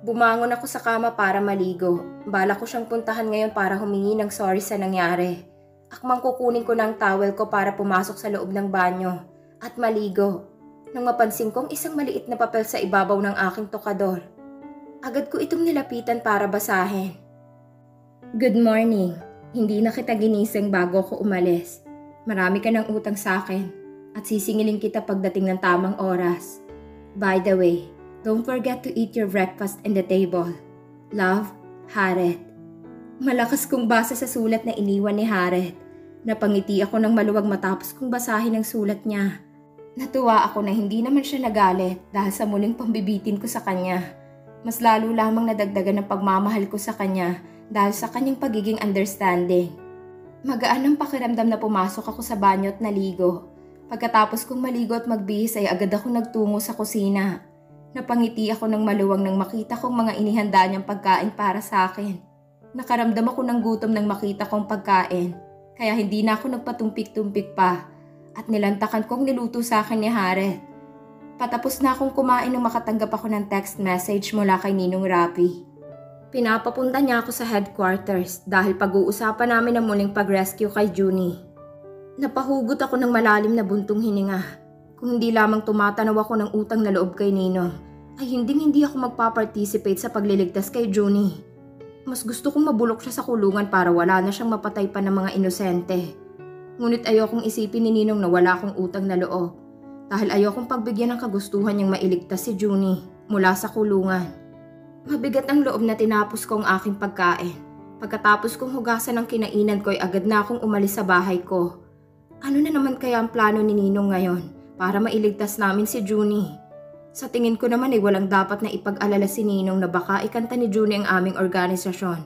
Bumangon ako sa kama para maligo. Balak ko siyang puntahan ngayon para humingi ng sorry sa nangyari. Akmang kukunin ko ng towel ko para pumasok sa loob ng banyo at maligo. Nang mapansin kong isang maliit na papel sa ibabaw ng aking tokador. Agad ko itong nilapitan para basahin. Good morning. Hindi na kita ginising bago ko umalis. Marami ka ng utang sa akin at sisingilin kita pagdating ng tamang oras. By the way, don't forget to eat your breakfast in the table. Love, Harriet. Malakas kong basa sa sulat na iniwan ni Harriet. Napangiti ako ng maluwag matapos kong basahin ang sulat niya. Natuwa ako na hindi naman siya nagalit dahil sa muling pambibitin ko sa kanya. Mas lalo lamang nadagdagan ng pagmamahal ko sa kanya dahil sa kanyang pagiging understanding. Magaan ang pakiramdam na pumasok ako sa banyo at naligo. Pagkatapos kong maligo at magbihis ay agad ako nagtungo sa kusina. Napangiti ako ng maluwang nang makita kong mga inihanda niyang pagkain para sa akin. Nakaramdam ako ng gutom nang makita kong pagkain, kaya hindi na ako nagpatumpik-tumpik pa at nilantakan kong niluto sa akin ni Harriet. Patapos na akong kumain nang makatanggap ako ng text message mula kay Ninong Rapi. Pinapapunta niya ako sa headquarters dahil pag-uusapan namin ang muling pag-rescue kay Junie. Napahugot ako ng malalim na buntong hininga. Kung hindi lamang tumatanaw ako ng utang na loob kay Ninong, ay hindi ako magpa-participate sa pagliligtas kay Junie. Mas gusto kong mabulok siya sa kulungan para wala na siyang mapatay pa ng mga inosente. Ngunit ayokong isipin ni Ninong na wala akong utang na loob dahil ayokong pagbigyan ng kagustuhan niyang mailigtas si Junie mula sa kulungan. Mabigat ang loob na tinapos ko ang aking pagkain. Pagkatapos kong hugasan ang kinainan ko ay agad na akong umalis sa bahay ko. Ano na naman kaya ang plano ni Ninong ngayon para mailigtas namin si Junie? Sa tingin ko naman ay walang dapat na ipag-alala si Ninong na baka ikanta ni Junie ang aming organisasyon.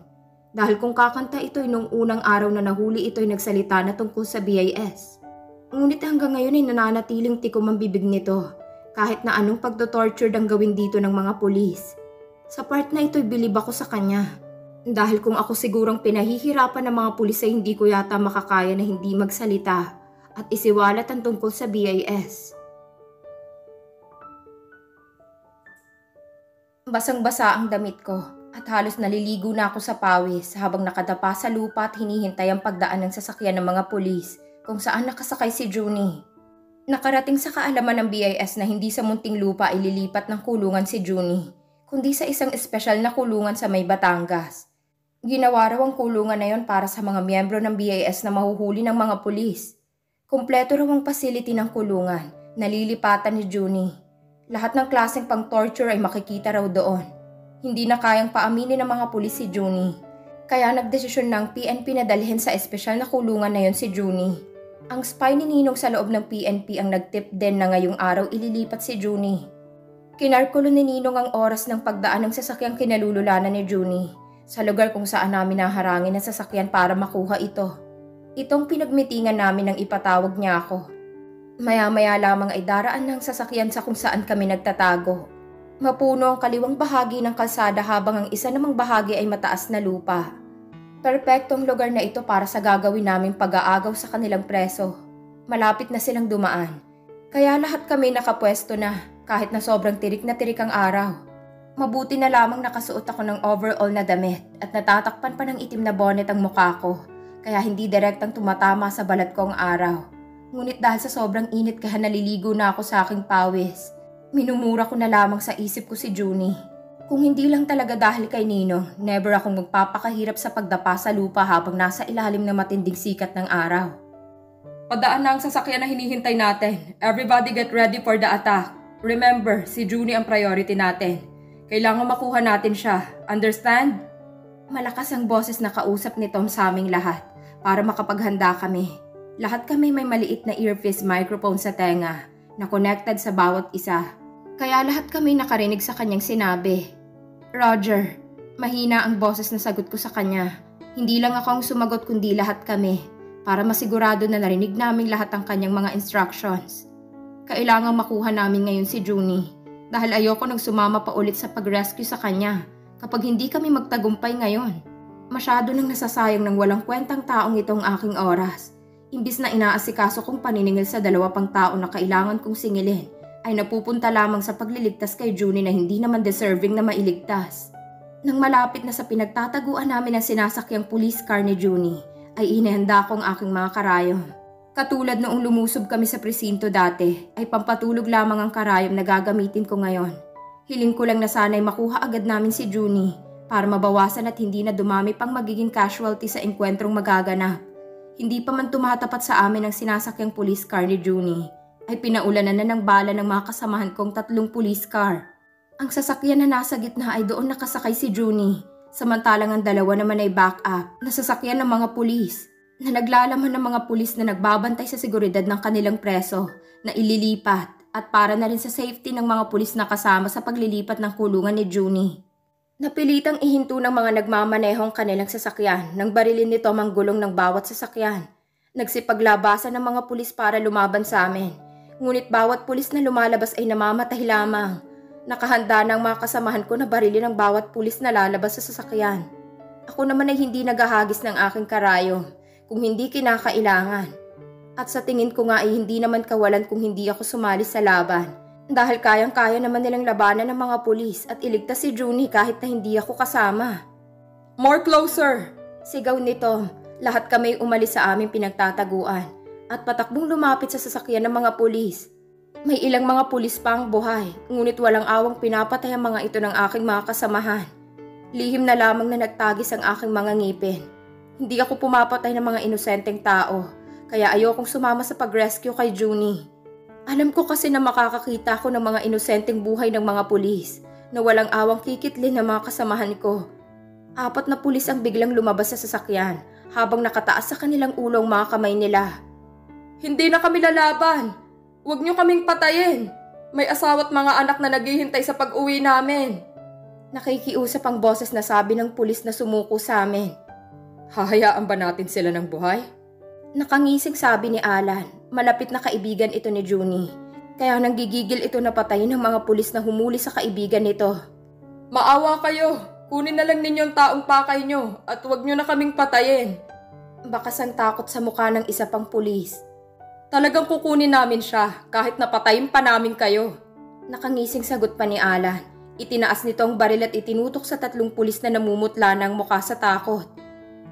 Dahil kung kakanta ito'y nung unang araw na nahuli ito'y nagsalita na tungkol sa BIS. Ngunit hanggang ngayon ay nananatiling tikom ang bibig nito kahit na anong pagtotorture ang gawin dito ng mga pulis. Sa part na ito'y bilib ako sa kanya. Dahil kung ako sigurong pinahihirapan ng mga pulis ay hindi ko yata makakaya na hindi magsalita at isiwalat ang tungkol sa BIS. Basang-basa ang damit ko at halos naliligo na ako sa pawis habang nakadapa sa lupa at hinihintay ang pagdaan ng sasakyan ng mga pulis kung saan nakasakay si Junie. Nakarating sa kaalaman ng BIS na hindi sa munting lupa ililipat ng kulungan si Junie, kundi sa isang espesyal na kulungan sa may Batangas. Ginawa raw ang kulungan na yon para sa mga miyembro ng BIS na mahuhuli ng mga pulis. Kumpleto raw ang facility ng kulungan, nalilipatan ni Junie. Lahat ng klaseng pang-torture ay makikita raw doon. Hindi na kayang paaminin ng mga pulis si Junie. Kaya nagdesisyon ng PNP na dalhin sa espesyal na kulungan na yon si Junie. Ang spy ni Ninong sa loob ng PNP ang nagtip din na ngayong araw ililipat si Junie. Kinarkulo ni Ninong ang oras ng pagdaan ng sasakyang kinalululanan ni Junie sa lugar kung saan namin naharangin ang sasakyan para makuha ito. Itong pinagmitingan namin nang ipatawag niya ako. Maya-maya lamang ay daraan ng sasakyan sa kung saan kami nagtatago. Mapuno ang kaliwang bahagi ng kalsada habang ang isa namang bahagi ay mataas na lupa. Perpektong lugar na ito para sa gagawin naming pag-aagaw sa kanilang preso. Malapit na silang dumaan. Kaya lahat kami nakapwesto na. Kahit na sobrang tirik na tirik ang araw. Mabuti na lamang nakasuot ako ng overall na damit at natatakpan pa ng itim na bonnet ang mukha ko, kaya hindi direktang tumatama sa balat ko ang araw. Ngunit dahil sa sobrang init kaya naliligo na ako sa aking pawis, minumura ko na lamang sa isip ko si Junie. Kung hindi lang talaga dahil kay Ninong, never akong magpapakahirap sa pagdapa sa lupa habang nasa ilalim ng matinding sikat ng araw. Padaan na ang sasakyan na hinihintay natin. Everybody get ready for the attack. Remember, si Junie ang priority natin. Kailangan makuha natin siya. Understand? Malakas ang boses na kausap ni Tom sa aming lahat para makapaghanda kami. Lahat kami may maliit na earpiece microphone sa tenga na connected sa bawat isa. Kaya lahat kami nakarinig sa kanyang sinabi. Roger, mahina ang boses na sagot ko sa kanya. Hindi lang ako ang sumagot kundi lahat kami para masigurado na narinig naming lahat ang kanyang mga instructions. Kailangang makuha namin ngayon si Junie dahil ayoko nang sumama pa ulit sa pag-rescue sa kanya kapag hindi kami magtagumpay ngayon. Masyado nang nasasayang ng walang kwentang taong itong aking oras. Imbis na inaasikaso kong paniningil sa dalawa pang tao na kailangan kong singilin, ay napupunta lamang sa pagliligtas kay Junie na hindi naman deserving na mailigtas. Nang malapit na sa pinagtataguan namin ang sinasakyang police car ni Junie, ay inihanda ko ang aking mga karayom. Katulad noong lumusob kami sa presinto dati, ay pampatulog lamang ang karayom na gagamitin ko ngayon. Hiling ko lang na sana'y makuha agad namin si Junie para mabawasan at hindi na dumami pang magiging casualty sa engkwentrong magaganap. Hindi pa man tumatapat sa amin ang sinasakyang police car ni Junie, ay pinaulanan na ng bala ng mga kasamahan kong 3 police car. Ang sasakyan na nasa gitna ay doon nakasakay si Junie, samantalang ang 2 naman ay back up na sasakyan ng mga pulis na naglalaman ng mga pulis na nagbabantay sa seguridad ng kanilang preso na ililipat at para na rin sa safety ng mga pulis na kasama sa paglilipat ng kulungan ni Junie. Napilitang ihinto ng mga nagmamanehong kanilang sasakyan nang barilin nito ang gulong ng bawat sasakyan. Nagsipaglabasan ng mga pulis para lumaban sa amin, ngunit bawat pulis na lumalabas ay namamatay lamang. Nakahanda na ang mga kasamahan ko na barilin ang bawat pulis na lalabas sa sasakyan. Ako naman ay hindi naghahagis ng aking karayom kung hindi kinakailangan. At sa tingin ko nga ay hindi naman kawalan kung hindi ako sumali sa laban. Dahil kayang-kaya naman nilang labanan ng mga pulis at iligtas si Junie kahit na hindi ako kasama. "More closer!" sigaw nito. Lahat kami umalis sa aming pinagtataguan at patakbong lumapit sa sasakyan ng mga pulis. May ilang mga pulis pa ang buhay, ngunit walang awang pinapatay ang mga ito ng aking mga kasamahan. Lihim na lamang na nagtagis ang aking mga ngipin. Hindi ako pumapatay ng mga inosenteng tao, kaya ayokong sumama sa pag-rescue kay Junie. Alam ko kasi na makakakita ko ng mga inosenteng buhay ng mga pulis na walang awang kikitlin ng mga kasamahan ko. 4 na pulis ang biglang lumabas sa sasakyan habang nakataas sa kanilang ulo ang mga kamay nila. "Hindi na kami lalaban! Huwag niyo kaming patayin! May asawa't mga anak na naghihintay sa pag-uwi namin!" Nakikiusap ang boses na sabi ng pulis na sumuko sa amin. "Hahayaan ba natin sila ng buhay?" Nakangising sabi ni Alan. Malapit na kaibigan ito ni Junie, kaya nanggigigil ito na patayin ng mga pulis na humuli sa kaibigan nito. "Maawa kayo! Kunin na lang ninyo ang taong pakay nyo at huwag nyo na kaming patayin." Bakas ang takot sa mukha ng isa pang pulis. "Talagang kukunin namin siya kahit napatayin pa namin kayo." Nakangising sagot pa ni Alan. Itinaas nito ang baril at itinutok sa 3 pulis na namumutla ng mukha sa takot.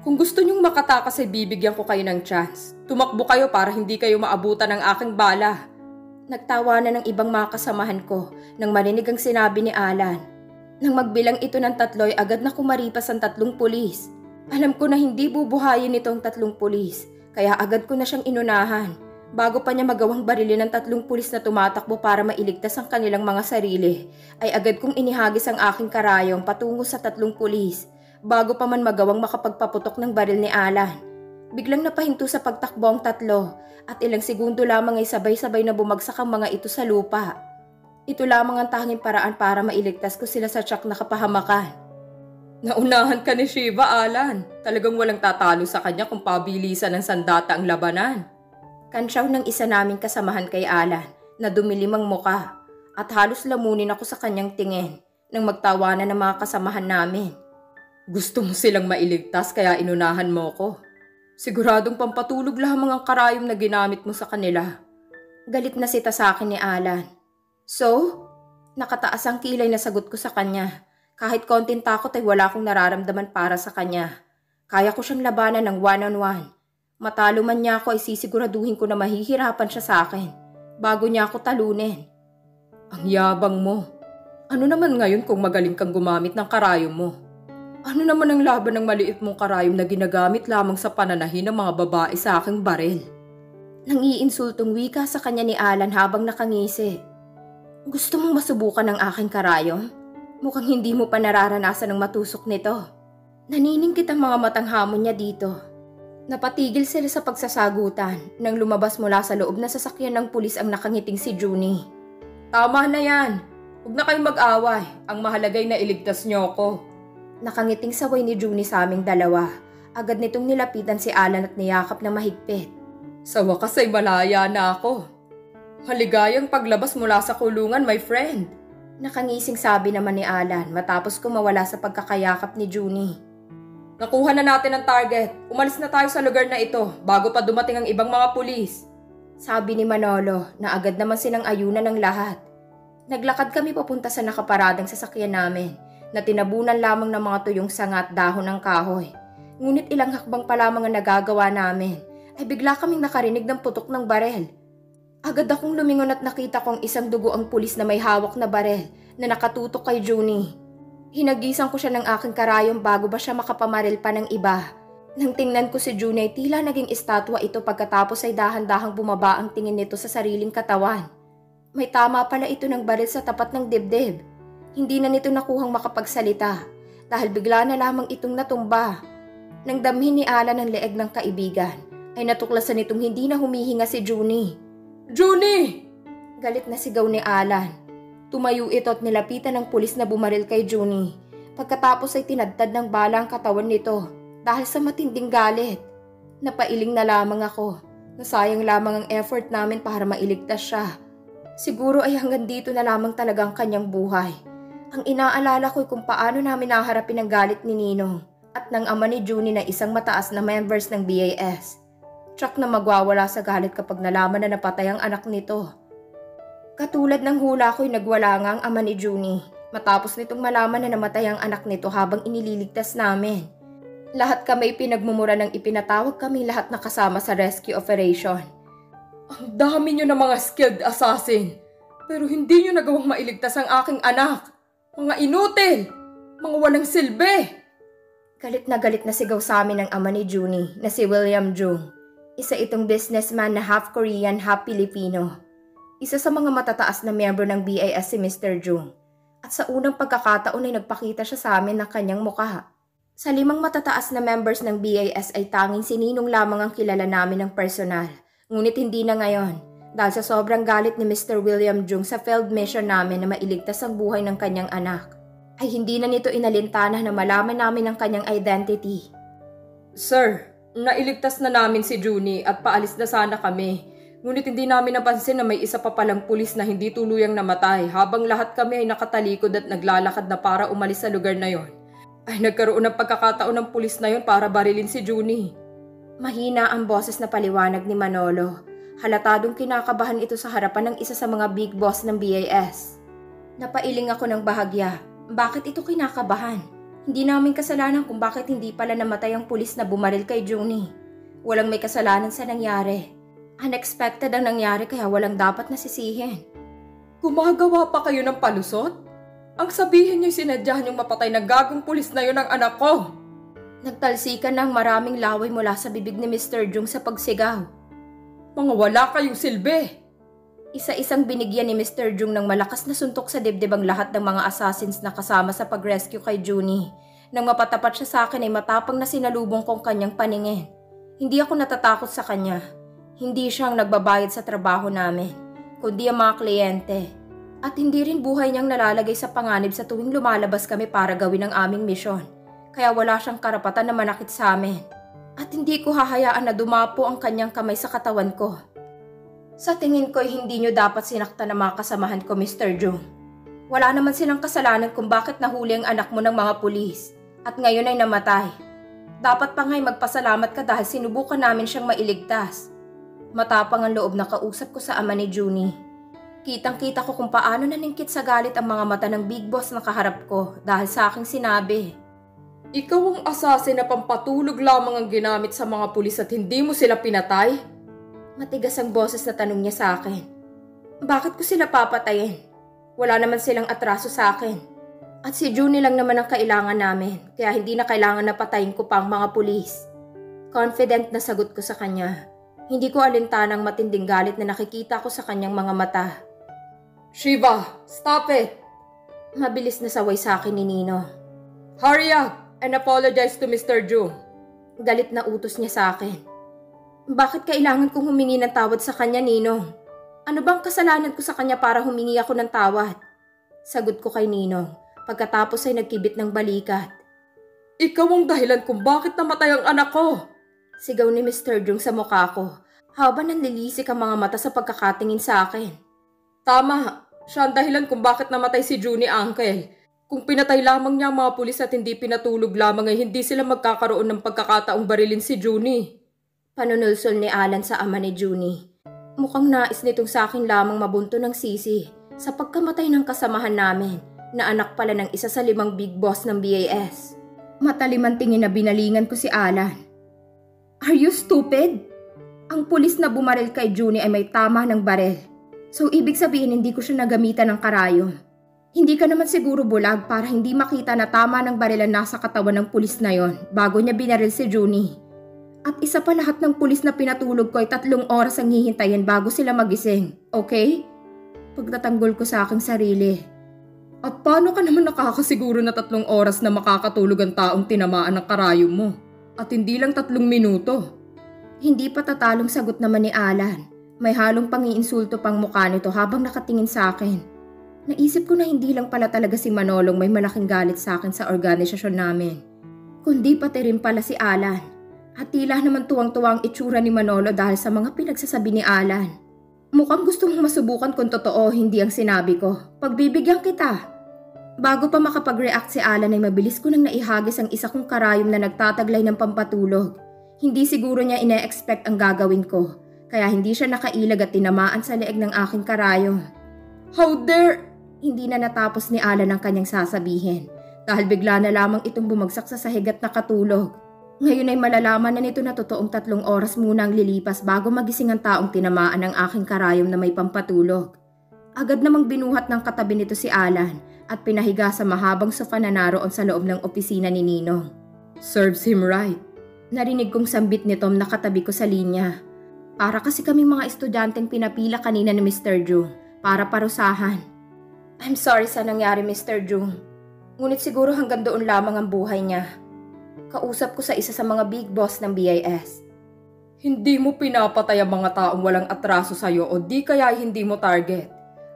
"Kung gusto nyong makatakas ay bibigyan ko kayo ng chance. Tumakbo kayo para hindi kayo maabutan ng aking bala." Nagtawanan ng ibang mga kasamahan ko nang marinig ang sinabi ni Alan. Nang magbilang ito ng 3 ay agad na kumaripas ang 3 pulis. Alam ko na hindi bubuhayin itong 3 pulis, kaya agad ko na siyang inunahan. Bago pa niya magawang barilin ng 3 pulis na tumatakbo para mailigtas ang kanilang mga sarili, ay agad kong inihagis ang aking karayong patungo sa 3 pulis. Bago pa man magawang makapagpaputok ng baril ni Alan, biglang napahinto sa pagtakbo ang 3 at ilang segundo lamang ay sabay-sabay na bumagsak ang mga ito sa lupa. Ito lamang ang tanging paraan para mailigtas ko sila sa tiyak na kapahamakan. "Naunahan ka ni Shiva, Alan. Talagang walang tatalo sa kanya kung pabilisan ng sandata ang labanan." Kansyaw ng isa naming kasamahan kay Alan na dumilim ang muka at halos lamunin ako sa kanyang tingin nang magtawanan ng mga kasamahan namin. "Gusto mo silang mailigtas kaya inunahan mo ko. Siguradong pampatulog lamang ang karayom na ginamit mo sa kanila." Galit na sita sa akin ni Alan. "So?" Nakataas ang kilay na sagot ko sa kanya. Kahit konting takot ay wala akong nararamdaman para sa kanya. Kaya ko siyang labanan ng 1-on-1. Matalo man niya ako ay sisiguraduhin ko na mahihirapan siya sa akin bago niya ako talunin. "Ang yabang mo. Ano naman ngayon kung magaling kang gumamit ng karayom mo? Ano naman ang laban ng maliit mong karayom na ginagamit lamang sa pananahin ng mga babae sa aking baril?" Nangiinsultong wika sa kanya ni Alan habang nakangisi. "Gusto mong masubukan ang aking karayom? Mukhang hindi mo pa nararanasan ng matusok nito." Naniningkit ang mga matang hamon niya dito. Napatigil sila sa pagsasagutan nang lumabas mula sa loob na sasakyan ng pulis ang nakangiting si Junie. "Tama na yan. Huwag na kayong mag-away. Ang mahalagay na iligtas niyo ako." Nakangiting saway ni Junie sa aming 2. Agad nitong nilapitan si Alan at niyakap na mahigpit. "Sa wakas ay malaya na ako. Maligayang paglabas mula sa kulungan, my friend." Nakangising sabi naman ni Alan matapos ko mawala sa pagkakayakap ni Junie. "Nakuha na natin ang target. Umalis na tayo sa lugar na ito bago pa dumating ang ibang mga pulis." Sabi ni Manolo na agad naman silang ayunan ng lahat. Naglakad kami papunta sa nakaparadang sasakyan namin na tinabunan lamang ng mga tuyong sanga at dahon ng kahoy. Ngunit ilang hakbang pa lamang ang nagagawa namin ay bigla kaming nakarinig ng putok ng barel. Agad akong lumingon at nakita kong isang dugoang pulis na may hawak na barel na nakatutok kay Junie. Hinagisan ko siya ng aking karayom bago ba siya makapamaril pa ng iba. Nang tingnan ko si Junie, tila naging estatwa ito pagkatapos ay dahan-dahang bumaba ang tingin nito sa sariling katawan. May tama pala ito ng baril sa tapat ng dibdib. Hindi na nito nakuhang makapagsalita dahil bigla na lamang itong natumba. Nang damhin ni Alan ang leeg ng kaibigan, ay natuklasan nitong hindi na humihinga si Junie. Junie! Galit na sigaw ni Alan. Tumayo ito at nilapitan ng pulis na bumaril kay Junie. Pagkatapos ay tinadtad ng bala ang katawan nito. Dahil sa matinding galit, napailing na lamang ako. Nasayang lamang ang effort namin para mailigtas siya. Siguro ay hanggang dito na lamang talaga ang kanyang buhay. Ang inaalala ko'y kung paano namin naharapin ang galit ni Ninong at ng ama ni Junie na isang mataas na members ng BAS. Tsak na magwawala sa galit kapag nalaman na napatay ang anak nito. Katulad ng hula ko'y nagwala nga ang ama ni Junie matapos nitong malaman na namatay ang anak nito habang inililigtas namin. Lahat kami pinagmumura ng ipinatawag kami lahat na kasama sa rescue operation. Ang dami nyo na mga skilled assassin, pero hindi nyo nagawang mailigtas ang aking anak. Mga inutil! Mga walang silbi! Galit na sigaw sa amin ng ama ni Junie na si William Jung. Isa itong businessman na half Korean, half Filipino. Isa sa mga matataas na miyembro ng BAS si Mr. Jung. At sa unang pagkakataon ay nagpakita siya sa amin ng kanyang mukha. Sa 5 matataas na members ng BAS ay tanging si Ninong lamang ang kilala namin ng personal. Ngunit hindi na ngayon dahil sa sobrang galit ni Mr. William Jung sa failed mission namin na mailigtas ang buhay ng kanyang anak. Ay hindi na nito inalintana na malaman namin ang kanyang identity. Sir, nailigtas na namin si Junie at paalis na sana kami. Ngunit hindi namin napansin na may isa pa palang pulis na hindi tuluyang namatay habang lahat kami ay nakatalikod at naglalakad na para umalis sa lugar na yon. Ay nagkaroon ng pagkakataon ng pulis na yon para barilin si Junie. Mahina ang boses na paliwanag ni Manolo. Halatadong kinakabahan ito sa harapan ng isa sa mga big boss ng BAS. Napailing ako ng bahagya. Bakit ito kinakabahan? Hindi namin kasalanan kung bakit hindi pala namatay ang pulis na bumaril kay Junie. Walang may kasalanan sa nangyari. Unexpected ang nangyari kaya walang dapat nasisihin. Gumagawa pa kayo ng palusot? Ang sabihin niyo'y sinadya niyong mapatay na gagong pulis na yun ang anak ko. Nagtalsikan ng maraming laway mula sa bibig ni Mr. Jung sa pagsigaw. Mga wala kayong silbi. Isa-isang binigyan ni Mr. Jung ng malakas na suntok sa dibdib ang lahat ng mga assassins na kasama sa pag-rescue kay Junie. Nang mapatapat siya sa akin ay matapang na sinalubong kong kanyang paningin. Hindi ako natatakot sa kanya. Hindi siyang nagbabayad sa trabaho namin, kundi ang mga kliyente. At hindi rin buhay niyang nalalagay sa panganib sa tuwing lumalabas kami para gawin ang aming misyon. Kaya wala siyang karapatan na manakit sa amin. At hindi ko hahayaan na dumapo ang kanyang kamay sa katawan ko. Sa tingin ko ay hindi niyo dapat sinaktan ang mga kasamahan ko, Mr. Jung. Wala naman silang kasalanan kung bakit nahuli ang anak mo ng mga pulis. At ngayon ay namatay. Dapat pa nga'y magpasalamat ka dahil sinubukan namin siyang mailigtas. Matapang ang loob na kausap ko sa ama ni Junie. Kitang-kita ko kung paano naningkit sa galit ang mga mata ng big boss na kaharap ko dahil sa aking sinabi. Ikaw ang assassin na pampatulog lamang ang ginamit sa mga pulis at hindi mo sila pinatay? Matigas ang boses na tanong niya sa akin. Bakit ko sila papatayin? Wala naman silang atraso sa akin. At si Junie lang naman ang kailangan namin kaya hindi na kailangan na patayin ko pa ang mga pulis. Confident na sagot ko sa kanya. Hindi ko alintanang matinding galit na nakikita ko sa kanyang mga mata. Shiva, stop it! Mabilis na saway sa akin ni Nino. Hurry up and apologize to Mr. Jung. Galit na utos niya sa akin. Bakit kailangan kong humingi ng tawad sa kanya, Ninong? Ano bang kasalanan ko sa kanya para humingi ako ng tawad? Sagot ko kay Ninong, pagkatapos ay nagkibit ng balikat. Ikaw ang dahilan kung bakit namatay ang anak ko! Sigaw ni Mr. Jung sa mukha ko, habang nanlilisik ang mga mata sa pagkakatingin sa akin. Tama, siya ang dahilan kung bakit namatay si Junie, Uncle. Kung pinatay lamang niya ang mga pulis at hindi pinatulog lamang ay hindi sila magkakaroon ng pagkakataong barilin si Junie. Panunulsol ni Alan sa ama ni Junie. Mukhang nais nitong sa akin lamang mabunto ng sisi sa pagkamatay ng kasamahan namin na anak pala ng isa sa 5 big boss ng BAS. Matalimang tingin na binalingan ko si Alan. Are you stupid? Ang pulis na bumaril kay Junie ay may tama ng barel. So ibig sabihin hindi ko siya nagamitan ng karayom. Hindi ka naman siguro bulag para hindi makita na tama ng baril ang nasa katawan ng pulis na yon bago niya binaril si Junie. At isa pa lahat ng pulis na pinatulog ko ay 3 oras ang hihintayin bago sila magising. Okay? Pagtatanggol ko sa aking sarili. At paano ka naman nakakasiguro na 3 oras na makakatulog ang taong tinamaan ng karayom mo? At hindi lang 3 minuto. Hindi pa tatalong sagot naman ni Alan. May halong pangiinsulto pang mukha nito habang nakatingin sa akin. Naisip ko na hindi lang pala talaga si Manolong may malaking galit sa akin sa organisasyon namin. Kundi pati rin pala si Alan. At tila naman tuwang-tuwa ang itsura ni Manolo dahil sa mga pinagsasabi ni Alan. Mukhang gusto mong masubukan kung totoo hindi ang sinabi ko. Pagbibigyan kita. Bago pa makapag-react si Alan ay mabilis ko nang naihagis ang isa kong karayom na nagtataglay ng pampatulog. Hindi siguro niya ine-expect ang gagawin ko. Kaya hindi siya nakailag at tinamaan sa leeg ng aking karayom. How dare! Hindi na natapos ni Alan ang kanyang sasabihin dahil bigla na lamang itong bumagsak sa sahig at nakatulog. Ngayon ay malalaman na nito na totoong 3 oras muna ang lilipas bago magising ang taong tinamaan ng aking karayom na may pampatulog. Agad namang binuhat ng katabi nito si Alan at pinahiga sa mahabang sofa na naroon sa loob ng opisina ni Ninong. Serves him right. Narinig kong sambit ni Tom na katabi ko sa linya. Para kasi kaming mga estudyanteng pinapila kanina ni Mr. Jung para parusahan. I'm sorry sa nangyari, Mr. Jung. Ngunit siguro hanggang doon lamang ang buhay niya. Kausap ko sa isa sa mga big boss ng BIS. Hindi mo pinapatay ang mga taong walang atraso sa'yo o di kaya hindi mo target.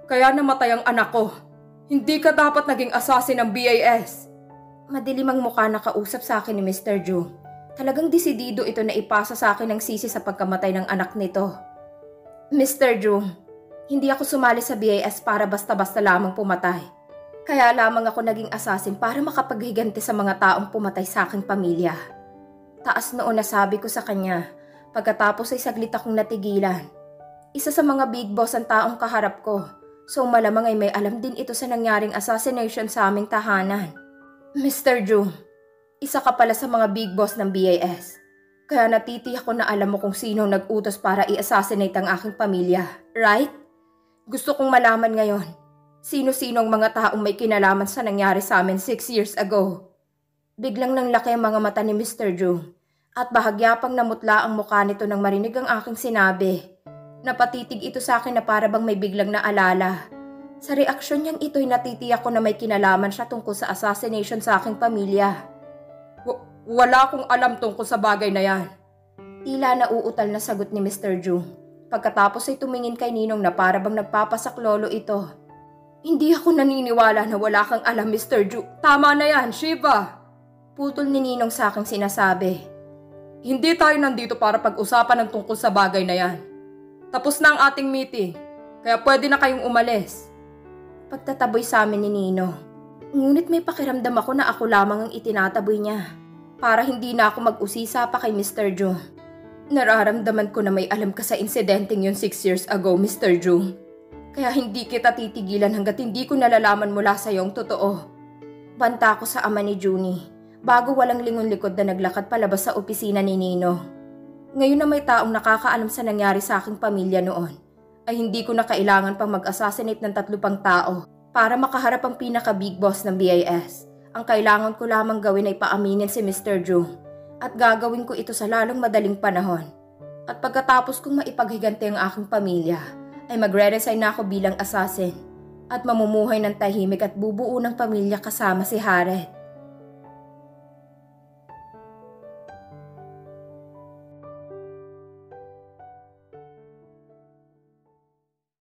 Kaya namatay ang anak ko. Hindi ka dapat naging assassin ng BIS. Madilim ang mukha na kausap sa akin ni Mr. Jung. Talagang desidido ito na ipasa sa akin ang sisi sa pagkamatay ng anak nito. Mr. Jung, hindi ako sumali sa BIS para basta-basta lamang pumatay. Kaya lamang ako naging assassin para makapaghiganti sa mga taong pumatay sa aking pamilya. Taas noon na sabi ko sa kanya, pagkatapos ay saglit akong natigilan. Isa sa mga big boss ang taong kaharap ko, so malamang ay may alam din ito sa nangyaring assassination sa aming tahanan. Mr. Jung, isa ka pala sa mga big boss ng BIS. Kaya natitiyak ko na alam mo kung sino nag-utos para i-assassinate ang aking pamilya, right? Gusto kong malaman ngayon, sino-sino ang mga taong may kinalaman sa nangyari sa amin 6 years ago. Biglang nanglaki ang mga mata ni Mr. Jung at bahagya pang namutla ang mukha nito nang marinig ang aking sinabi. Napatitig ito sa akin na para bang may biglang naalala. Sa reaksyon niyang ito'y natitiyak ko na may kinalaman siya tungkol sa assassination sa aking pamilya. Wala akong alam tungkol sa bagay na yan. Tila nauutal na sagot ni Mr. Jung. Pagkatapos ay tumingin kay Ninong na para bang nagpapasaklolo ito. Hindi ako naniniwala na wala kang alam, Mr. Jung. Tama na yan, Shiva! Putol ni Ninong sa aking sinasabi. Hindi tayo nandito para pag-usapan ng tungkol sa bagay na yan. Tapos na ang ating meeting, kaya pwede na kayong umalis. Pagtataboy sa amin ni Ninong. Ngunit may pakiramdam ako na ako lamang ang itinataboy niya. Para hindi na ako mag-usisa pa kay Mr. Jung. Nararamdaman ko na may alam ka sa insidenteng yun 6 years ago, Mr. Jung. Kaya hindi kita titigilan hanggat hindi ko nalalaman mula sa iyong totoo. Banta ko sa ama ni Junie, bago walang lingon-likod na naglakad palabas sa opisina ni Nino. Ngayon na may taong nakakaalam sa nangyari sa aking pamilya noon, ay hindi ko na kailangan pang mag-assassinate ng 3 pang tao para makaharap ang pinaka-big boss ng BIS. Ang kailangan ko lamang gawin ay paaminin si Mr. Jung. At gagawin ko ito sa lalong madaling panahon. At pagkatapos kong maipaghiganti ang aking pamilya, ay magre-resign na ako bilang assassin at mamumuhay ng tahimik at bubuo ng pamilya kasama si Jared.